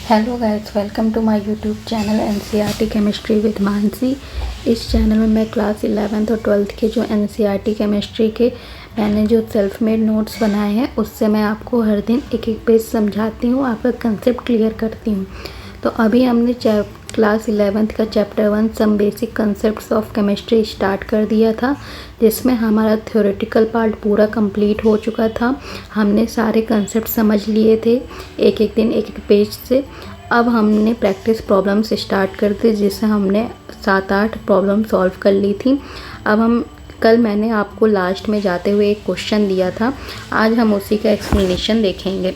Hello guys, welcome to my YouTube channel NCERT chemistry with Mansi. इस चैनल में मैं क्लास 11th और 12th के जो एनसीईआरटी केमिस्ट्री के मैंने जो सेल्फ मेड नोट्स बनाए हैं उससे मैं आपको हर दिन एक एक पेज समझाती हूँ, आपका कंसेप्ट क्लियर करती हूँ। तो अभी हमने क्लास 11th का chapter 1 some basic concepts of chemistry start कर दिया था, जिसमें हमारा थ्योरेटिकल पार्ट पूरा कंप्लीट हो चुका था। हमने सारे कंसेप्ट समझ लिए थे एक एक दिन एक एक पेज से। अब हमने प्रैक्टिस प्रॉब्लम्स स्टार्ट कर दी, जिससे हमने 7-8 प्रॉब्लम सॉल्व कर ली थी। अब कल मैंने आपको लास्ट में जाते हुए एक क्वेश्चन दिया था, आज हम उसी का एक्सप्लेनेशन देखेंगे।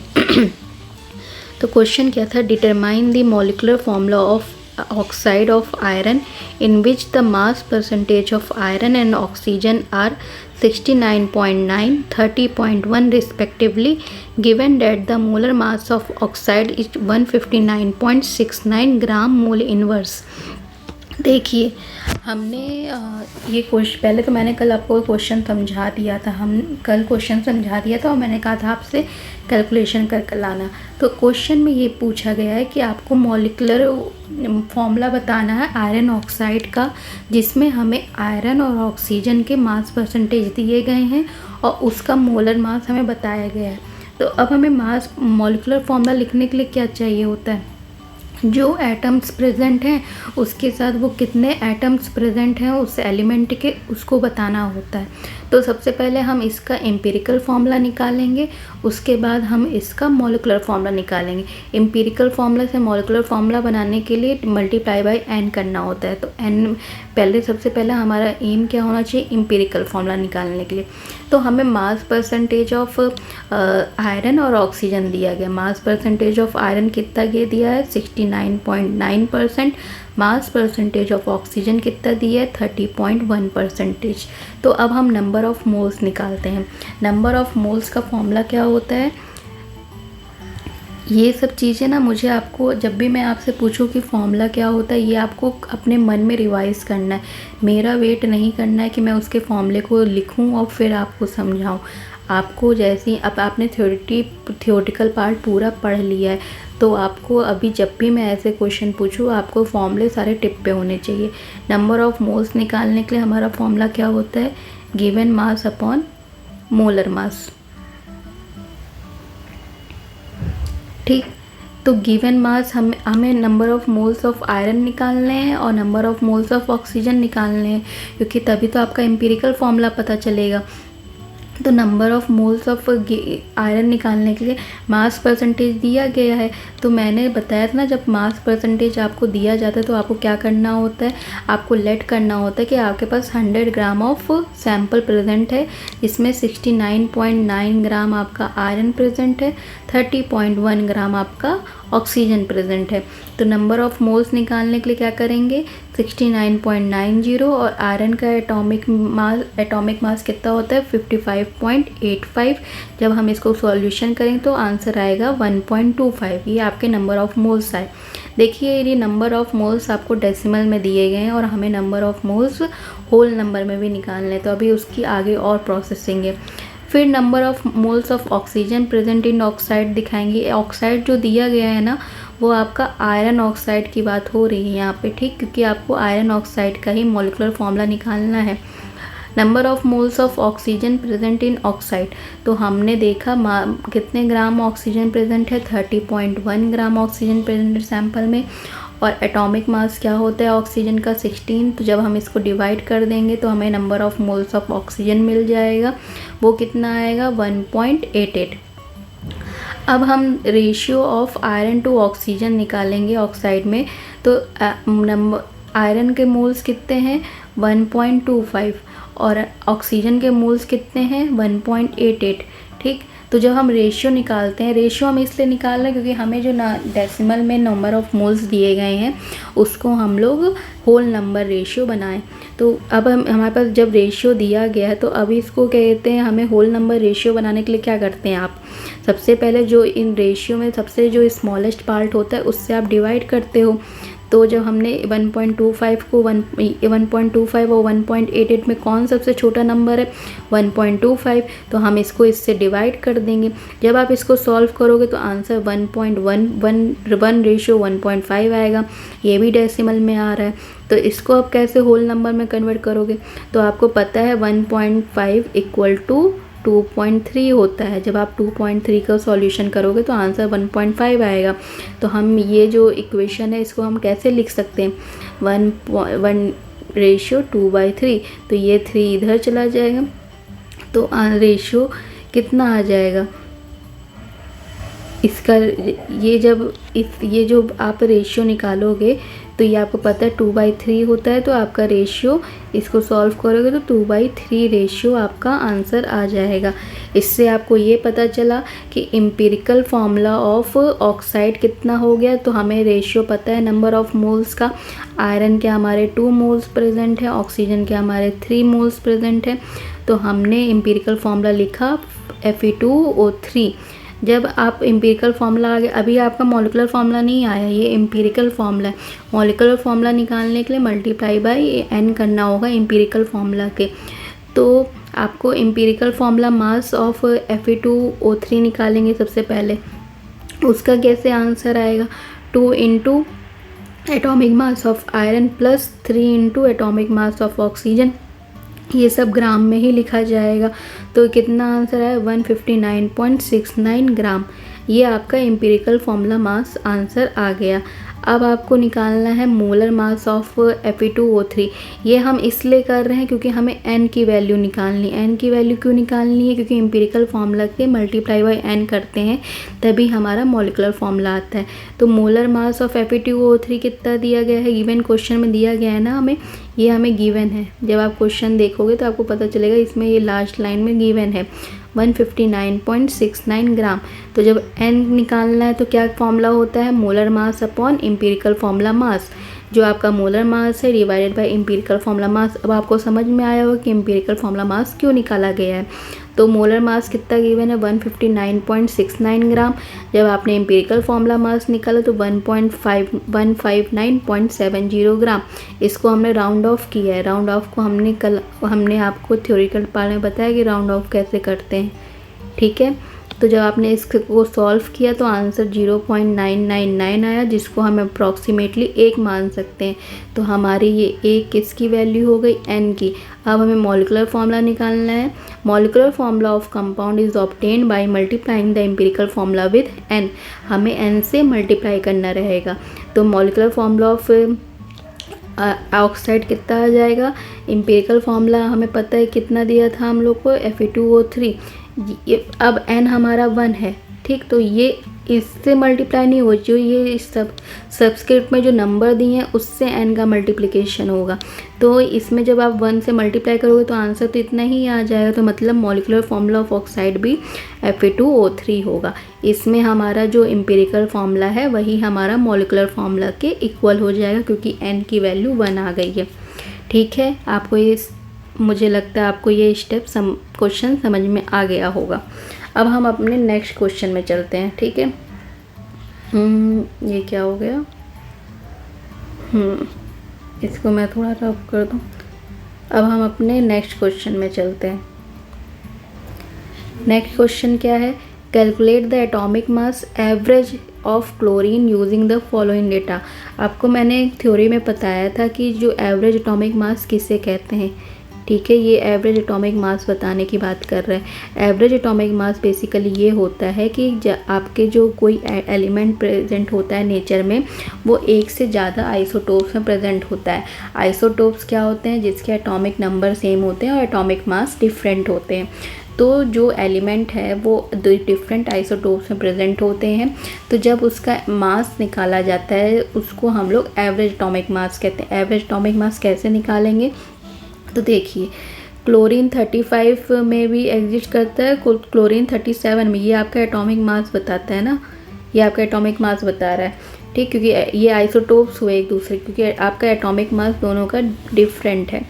तो क्वेश्चन क्या था, determine the molecular formula of oxide of iron in which the mass percentage of iron and oxygen are 69.9 30.1 respectively, given that the molar mass of oxide is 159.69 gram mole inverse. देखिए, हमने ये question पहले तो मैंने कल आपको question समझा दिया था, और मैंने कहा था आपसे कैलकुलेशन कर लाना। तो क्वेश्चन में ये पूछा गया है कि आपको मॉलिक्यूलर फॉर्मूला बताना है आयरन ऑक्साइड का, जिसमें हमें आयरन और ऑक्सीजन के मास परसेंटेज दिए गए हैं और उसका मोलर मास हमें बताया गया है। तो अब हमें मॉलिक्यूलर फॉर्मूला लिखने के लिए क्या चाहिए होता है, जो एटम्स प्रेजेंट हैं उसके साथ वो कितने एटम्स प्रेजेंट हैं उस एलिमेंट के, उसको बताना होता है। तो सबसे पहले हम इसका एम्पिरिकल फार्मूला निकालेंगे, उसके बाद हम इसका मॉलिक्यूलर फार्मूला निकालेंगे। एम्पिरिकल फार्मूला से मॉलिक्यूलर फार्मूला बनाने के लिए मल्टीप्लाई बाय एन करना होता है। तो एन सबसे पहले हमारा एम क्या होना चाहिए, एम्पिरिकल फार्मूला निकालने के लिए। तो हमें मास परसेंटेज ऑफ आयरन और ऑक्सीजन दिया गया। मास परसेंटेज ऑफ आयरन कितना दिया है, 69.9%। मास परसेंटेज ऑफ ऑक्सीजन कितना दिया है, 30.1%। तो अब हम नंबर ऑफ मोल्स निकालते हैं। नंबर ऑफ मोल्स का फॉर्मूला क्या होता है, ये सब चीज़ें ना मुझे आपको जब भी मैं आपसे पूछूं कि फॉर्मूला क्या होता है, ये आपको अपने मन में रिवाइज़ करना है। मेरा वेट नहीं करना है कि मैं उसके फॉर्मूले को लिखूं और फिर आपको समझाऊं। आपको जैसे ही अब आपने थ्योरेटिकल पार्ट पूरा पढ़ लिया है, तो आपको अभी जब भी मैं ऐसे क्वेश्चन पूछूं आपको फॉर्मूले सारे टिप पे होने चाहिए। नंबर ऑफ मोल्स निकालने के लिए हमारा फॉर्मूला क्या होता है, given mass upon molar mass. ठीक, तो गिवन मास हमें number of moles of iron निकालने हैं और number of moles of oxygen निकालने हैं, क्योंकि तभी तो आपका एम्पिरिकल फॉर्मूला पता चलेगा। तो number of moles of iron निकालने के लिए मास परसेंटेज दिया गया है। तो मैंने बताया था ना, जब मास परसेंटेज आपको दिया जाता है तो आपको क्या करना होता है, आपको लेट करना होता है कि आपके पास 100 ग्राम ऑफ सैंपल प्रेजेंट है, इसमें 69.9 ग्राम आपका आयरन प्रेजेंट है, 30.1 ग्राम आपका ऑक्सीजन प्रेजेंट है। तो नंबर ऑफ मोल्स निकालने के लिए क्या करेंगे, 69.90 और आयरन का एटॉमिक मास कितना होता है, 55.85। जब हम इसको सॉल्यूशन करें तो आंसर आएगा 1.25। ये आपके नंबर ऑफ मोल्स आए। देखिए, ये नंबर ऑफ मोल्स आपको डेसिमल में दिए गए हैं और हमें number of moles whole number में भी निकालने हैं, तो अभी उसकी आगे और प्रोसेसिंग है। फिर number of moles of oxygen present in oxide दिखाएंगे। ऑक्साइड जो दिया गया है ना, वो आपका आयरन ऑक्साइड की बात हो रही है यहाँ पे, ठीक, क्योंकि आपको आयरन ऑक्साइड का ही मॉलिक्यूलर फॉर्मूला निकालना है। Number of moles of oxygen present in oxide, तो हमने देखा कितने ग्राम ऑक्सीजन प्रेजेंट है, 30.1 ग्राम ऑक्सीजन प्रेजेंट है सैंपल में। और एटॉमिक मास क्या होता है ऑक्सीजन का, 16। तो जब हम इसको डिवाइड कर देंगे तो हमें number of moles of oxygen मिल जाएगा, वो कितना आएगा, 1.88। अब हम ratio of iron to oxygen निकालेंगे ऑक्साइड में। तो आयरन के मोल्स कितने हैं, 1.25 और ऑक्सीजन के मोल्स कितने हैं, 1.88। ठीक, तो जब हम रेशियो निकालते हैं, रेशियो हम इसलिए निकाल रहे हैं क्योंकि हमें जो डेसिमल में नंबर ऑफ मोल्स दिए गए हैं उसको हम लोग होल नंबर रेशियो बनाएं। तो अब हमारे पास जब रेशियो दिया गया है तो अभी इसको कहते हैं, हमें होल नंबर रेशियो बनाने के लिए क्या करते हैं आप, सबसे पहले जो इन रेशियो में सबसे जो स्मॉलेस्ट पार्ट होता है उससे आप डिवाइड करते हो। तो जब हमने 1.25 को 1.25 और 1.88 में कौन सबसे छोटा नंबर है, 1.25, तो हम इसको इससे डिवाइड कर देंगे। जब आप इसको सॉल्व करोगे तो आंसर 1.1 आएगा। ये भी डेसिमल में आ रहा है, तो इसको आप कैसे होल नंबर में कन्वर्ट करोगे, तो आपको पता है 1.5 इक्वल टू 2.3 होता है। जब आप 2.3 का सॉल्यूशन करोगे तो आंसर 1.5 आएगा। तो हम ये जो इक्वेशन है इसको हम कैसे लिख सकते हैं, 1:2/3, तो ये 3 इधर चला जाएगा, तो रेशियो कितना आ जाएगा इसका। ये जो आप रेशियो निकालोगे तो ये आपको पता है 2/3 होता है, तो आपका रेशियो इसको सॉल्व करोगे तो 2/3 रेशियो आपका आंसर आ जाएगा। इससे आपको ये पता चला कि एम्पिरिकल फार्मूला ऑफ ऑक्साइड कितना हो गया। तो हमें रेशियो पता है नंबर ऑफ मोल्स का, आयरन के हमारे 2 मोल्स प्रेजेंट है, ऑक्सीजन के हमारे 3 मोल्स प्रेजेंट है। तो हमने एम्पिरिकल फार्मूला लिखा Fe2O3। जब आप एम्पिरिकल फार्मूला आ गया, अभी आपका मॉलिक्यूलर फार्मूला नहीं आया, ये एम्पिरिकल फार्मूला है। मॉलिक्यूलर फार्मूला निकालने के लिए मल्टीप्लाई बाय n करना होगा एम्पिरिकल फार्मूला के। तो आपको empirical formula mass of Fe2O3 निकालेंगे सबसे पहले, उसका कैसे आंसर आएगा, 2 into atomic mass of iron plus 3 into atomic mass of oxygen. ये सब ग्राम में ही लिखा जाएगा। तो कितना आंसर है, 159.69 ग्राम। ये आपका एम्पिरिकल फार्मूला मास आंसर आ गया। अब आपको निकालना है मोलर मास ऑफ Fe2O3। ये हम इसलिए कर रहे हैं क्योंकि हमें n की वैल्यू निकालनी है। n की वैल्यू क्यों निकालनी है, क्योंकि एम्पिरिकल फार्मूला के मल्टीप्लाई बाय n करते हैं तभी हमारा मॉलिक्यूलर फार्मूला आता है। तो मोलर मास ऑफ Fe2O3 कितना दिया गया है, गिवन क्वेश्चन में दिया गया है ना हमें, ये हमें गिवन है। जब आप क्वेश्चन देखोगे तो आपको पता चलेगा, इसमें ये लास्ट लाइन में गिवन है 159.69 ग्राम। तो जब n निकालना है तो क्या फॉर्मूला होता है, molar mass upon empirical formula mass. जो आपका मोलर मास है divided by empirical formula mass. अब आपको समझ में आया होगा कि एम्पिरिकल फार्मूला मास क्यों निकाला गया है। तो मोलर मास कितना गिवन है, 159.69 ग्राम। जब आपने एम्पिरिकल फार्मूला मास निकाला तो 159.70 ग्राम। इसको हमने राउंड ऑफ किया है। राउंड ऑफ को हमने आपको थ्योरिटिकल पार्ट में बताया कि राउंड ऑफ कैसे करते हैं, ठीक है। तो जब आपने इसको सॉल्व किया तो आंसर 0.999 आया, जिसको हम अप्रॉक्सीमेटली 1 मान सकते हैं। तो हमारी ये 1 किसकी वैल्यू हो गई, n की। अब हमें मॉलिक्यूलर फार्मूला निकालना है। Molecular formula of compound is obtained by multiplying the empirical formula with n। हमें n से मल्टीप्लाई करना रहेगा। तो मॉलिक्यूलर फार्मूला ऑफ ऑक्साइड कितना आ जाएगा, एम्पिरिकल फार्मूला हमें पता है कितना दिया था हम लोग को, Fe2O3। अब n हमारा 1 है, ठीक। तो ये इससे मल्टीप्लाई नहीं हो, जो ये इस सबस्क्रिप्ट में जो नंबर दिए हैं उससे n का मल्टीप्लिकेशन होगा। तो इसमें जब आप 1 से मल्टीप्लाई करोगे तो आंसर तो इतना ही आ जाएगा। तो मतलब मॉलिक्यूलर फार्मूला ऑफ ऑक्साइड भी Fe2O3 होगा। इसमें हमारा जो एम्पिरिकल फार्मूला है वही हमारा मॉलिक्यूलर फार्मूला के इक्वल हो जाएगा, क्योंकि n की वैल्यू 1 आ गई है, ठीक है। आपको ये, मुझे लगता है आपको ये स्टेप क्वेश्चन समझ में आ गया होगा। अब हम अपने नेक्स्ट क्वेश्चन में चलते हैं, ठीक है। ये क्या हो गया, इसको मैं थोड़ा रफ कर दूं। अब हम अपने नेक्स्ट क्वेश्चन में चलते हैं। नेक्स्ट क्वेश्चन क्या है, calculate the atomic mass average of chlorine using the following data. आपको मैंने थ्योरी में बताया था कि जो एवरेज एटॉमिक मास किसे कहते हैं, ठीक है। ये एवरेज एटॉमिक मास बताने की बात कर रहे हैं। एवरेज एटॉमिक मास बेसिकली ये होता है कि आपके जो कोई एलिमेंट प्रेजेंट होता है नेचर में, वो एक से ज़्यादा आइसोटोप्स में प्रेजेंट होता है। आइसोटोप्स क्या होते हैं, जिसके एटॉमिक नंबर सेम होते हैं और एटॉमिक मास डिफरेंट होते हैं। तो जो एलिमेंट है वो डिफरेंट आइसोटोप्स में प्रेजेंट होते हैं। तो जब उसका मास निकाला जाता है उसको हम लोग एवरेज एटॉमिक मास कहते हैं। एवरेज एटॉमिक मास कैसे निकालेंगे, तो देखिए, क्लोरीन 35 में भी एग्जिस्ट करता है, क्लोरीन 37 में। ये आपका एटॉमिक मास बताता है ना, ये आपका एटॉमिक मास बता रहा है, ठीक। क्योंकि ये आइसोटोप्स हुए एक दूसरे, क्योंकि आपका एटॉमिक मास दोनों का डिफरेंट है।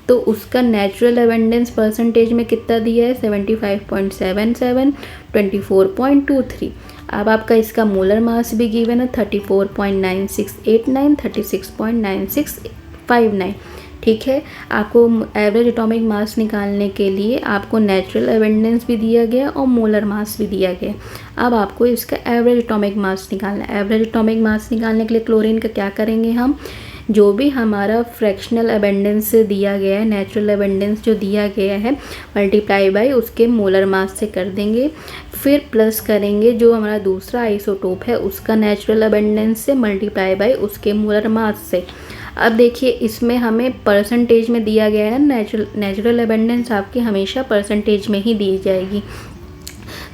तो उसका नेचुरल अबेंडेंस परसेंटेज में कितना दिया है, 75.77, 24.23। अब आपका इसका मोलर मास भी गिवन है 34.9689, 36.9659। ठीक है, आपको एवरेज एटॉमिक मास निकालने के लिए आपको नेचुरल एबंडेंस भी दिया गया और मोलर मास भी दिया गया। अब आपको इसका एवरेज एटॉमिक मास निकालना है। एवरेज एटॉमिक मास निकालने के लिए क्लोरीन का क्या करेंगे हम, जो भी हमारा फ्रैक्शनल एबंडेंस दिया गया है, नेचुरल एबंडेंस जो दिया गया है, मल्टीप्लाई बाय उसके मोलर मास से कर देंगे, फिर प्लस करेंगे जो हमारा दूसरा आइसोटोप है उसका नेचुरल एबंडेंस से मल्टीप्लाई बाय उसके मोलर मास से। अब देखिए इसमें हमें परसेंटेज में दिया गया है ना, नेचुरल एबंडेंस आपकी हमेशा परसेंटेज में ही दी जाएगी।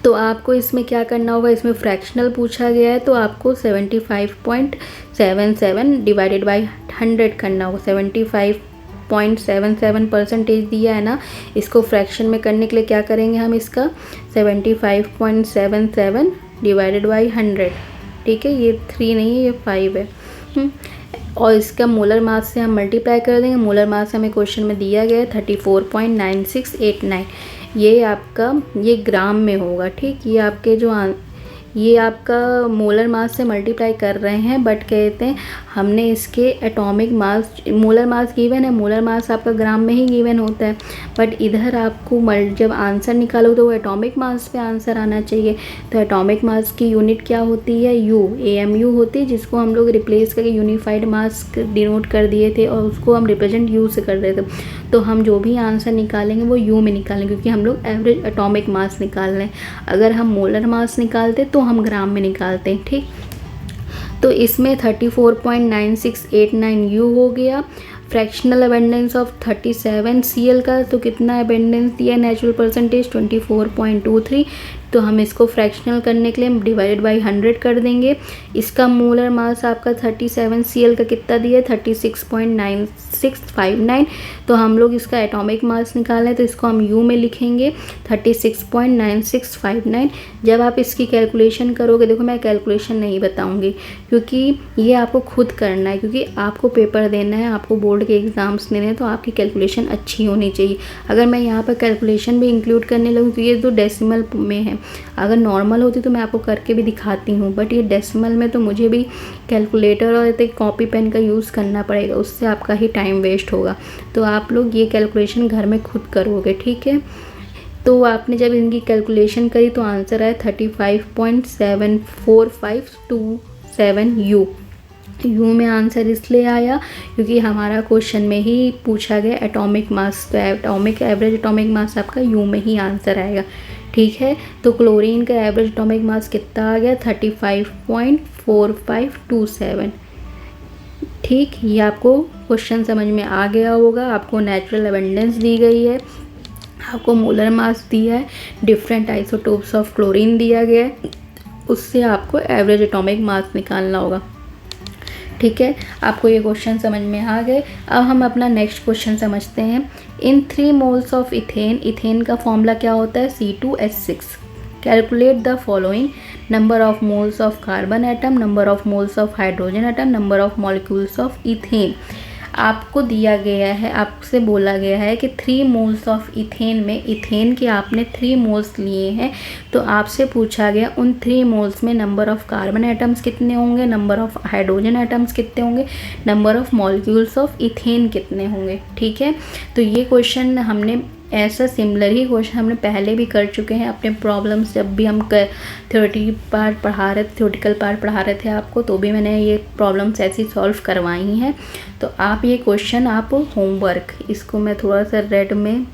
तो आपको इसमें क्या करना होगा, इसमें फ्रैक्शनल पूछा गया है तो आपको 75.77 डिवाइडेड बाई 100 करना होगा। 75.77% दिया है ना, इसको फ्रैक्शन में करने के लिए क्या करेंगे हम, इसका 75.77 डिवाइडेड बाई 100। ठीक है, ये 3 नहीं है, ये 5 है। और इसका मोलर मास से हम मल्टीप्लाई कर देंगे। मोलर मास हमें क्वेश्चन में दिया गया है 34.9689। ये आपका ये ग्राम में होगा। ठीक, ये आपके जो ये आपका मोलर मास से मल्टीप्लाई कर रहे हैं, बट कहते हैं हमने इसके atomic mass, molar mass given है, मोलर मास आपका ग्राम में ही गिवन होता है, बट इधर आपको जब आंसर निकालो तो वो एटॉमिक मास पे आंसर आना चाहिए। तो एटॉमिक मास की यूनिट क्या होती है, यू, AMU होती है, जिसको हम लोग रिप्लेस करके यूनिफाइड मास डिनोट कर दिए थे और उसको हम रिप्रेजेंट यू से कर रहे थे। तो हम जो भी आंसर निकालेंगे वो यू में निकालेंगे, क्योंकि हम लोग एवरेज एटॉमिक मास निकाल रहे हैं। अगर हम मोलर मास निकालते तो हम ग्राम में निकालते हैं। ठीक, तो इसमें 34.9689 यू हो गया। फ्रैक्शनल एबंडेंस ऑफ 37 Cl का तो कितना एबंडेंस दिया नेचुरल परसेंटेज 24.23। तो हम इसको फ्रैक्शनल करने के लिए डिवाइडेड बाई 100 कर देंगे। इसका मोलर मास आपका 37 Cl का कितना दिया, 36.9659। तो हम लोग इसका एटॉमिक मास निकालें तो इसको हम यू में लिखेंगे 36.9659। जब आप इसकी कैलकुलेशन करोगे, देखो मैं कैलकुलेशन नहीं बताऊंगी क्योंकि ये आपको खुद करना है, क्योंकि आपको पेपर देना है, आपको बोर्ड के एग्ज़ाम्स देने हैं, तो आपकी कैलकुलेशन अच्छी होनी चाहिए। अगर मैं यहाँ पर कैलकुलेशन भी इंक्लूड करने लगूँ, क्योंकि ये तो डेसिमल में है, अगर नॉर्मल होती तो मैं आपको करके भी दिखाती हूँ, बट ये डेसिमल में तो मुझे भी कैलकुलेटर और कॉपी पेन का यूज़ करना पड़ेगा, उससे आपका ही टाइम वेस्ट होगा। तो आप लोग ये कैलकुलेशन घर में खुद करोगे। ठीक है, तो आपने जब इनकी कैलकुलेशन करी तो आंसर आया 35.74527 यू में आंसर इसलिए आया क्योंकि हमारा क्वेश्चन में ही पूछा गया एटॉमिक मास, तो एटॉमिक एवरेज एटॉमिक मास आपका यू में ही आंसर आएगा। ठीक है, तो क्लोरीन का एवरेज एटॉमिक मास कितना आ गया, 35.4527। ठीक, ये आपको क्वेश्चन समझ में आ गया होगा। आपको नेचुरल एबंडेंस दी गई है, आपको मोलर मास दिया है, डिफरेंट आइसोटोप्स ऑफ क्लोरीन दिया गया है, उससे आपको एवरेज एटॉमिक मास निकालना होगा। ठीक है, आपको ये क्वेश्चन समझ में आ गए। अब हम अपना नेक्स्ट क्वेश्चन समझते हैं। इन 3 मोल्स ऑफ इथेन, इथेन का फॉर्मूला क्या होता है, C2H6। Calculate the following number of moles of carbon atom, number of moles of hydrogen atom, number of molecules of ethane. आपको दिया गया है, आपसे बोला गया है कि 3 मोल्स ऑफ इथेन में, इथेन के आपने 3 मोल्स लिए हैं, तो आपसे पूछा गया उन 3 मोल्स में नंबर ऑफ कार्बन एटम्स कितने होंगे, नंबर ऑफ हाइड्रोजन एटम्स कितने होंगे, number of molecules of ethane कितने होंगे। ठीक है, तो ये क्वेश्चन हमने ऐसा सिमिलर ही क्वेश्चन हमने पहले भी कर चुके हैं अपने प्रॉब्लम्स, जब भी हम थ्योरेटिकल पार्ट पढ़ा रहे थे आपको, तो भी मैंने ये प्रॉब्लम्स ऐसी सॉल्व करवाई हैं। तो आप ये क्वेश्चन आप होमवर्क, इसको मैं थोड़ा सा रेड में,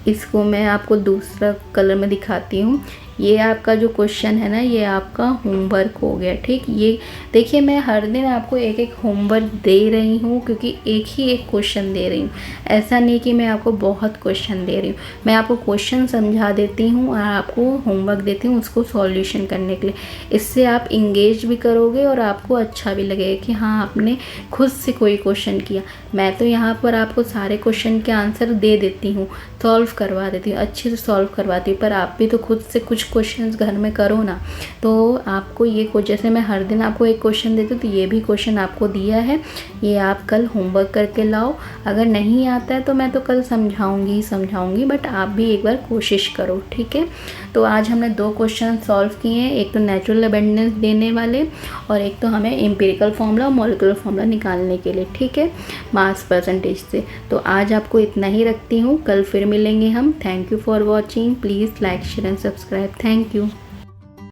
इसको मैं आपको दूसरा कलर में दिखाती हूँ। ये आपका जो क्वेश्चन है ना, ये आपका होमवर्क हो गया। ठीक, ये देखिए मैं हर दिन आपको एक एक होमवर्क दे रही हूँ, क्योंकि एक ही एक क्वेश्चन दे रही हूँ, ऐसा नहीं कि मैं आपको बहुत क्वेश्चन दे रही हूँ। मैं आपको क्वेश्चन समझा देती हूँ और आपको होमवर्क देती हूँ उसको सॉल्यूशन करने के लिए। इससे आप इंगेज भी करोगे और आपको अच्छा भी लगेगा कि हाँ आपने खुद से कोई क्वेश्चन किया। मैं तो यहाँ पर आपको सारे क्वेश्चन के आंसर दे देती हूँ, सॉल्व करवा देती हूँ, अच्छे से सॉल्व करवाती हूँ, पर आप भी तो खुद से कुछ क्वेश्चंस घर में करो ना। तो आपको ये जैसे मैं हर दिन आपको एक क्वेश्चन देती हूँ, तो ये भी क्वेश्चन आपको दिया है, ये आप कल होमवर्क करके लाओ। अगर नहीं आता है तो मैं तो कल समझाऊंगी, बट आप भी एक बार कोशिश करो। ठीक है, तो आज हमने 2 क्वेश्चन सॉल्व किए हैं, एक तो नेचुरल अबेंडेंस देने वाले और एक तो हमें एम्पिरिकल फॉर्मूला और मॉलिक्यूलर फॉर्मूला निकालने के लिए, ठीक है, मास परसेंटेज से। तो आज आपको इतना ही रखती हूँ, कल फिर मिलेंगे हम। Thank you for watching, please like share and subscribe. Thank you.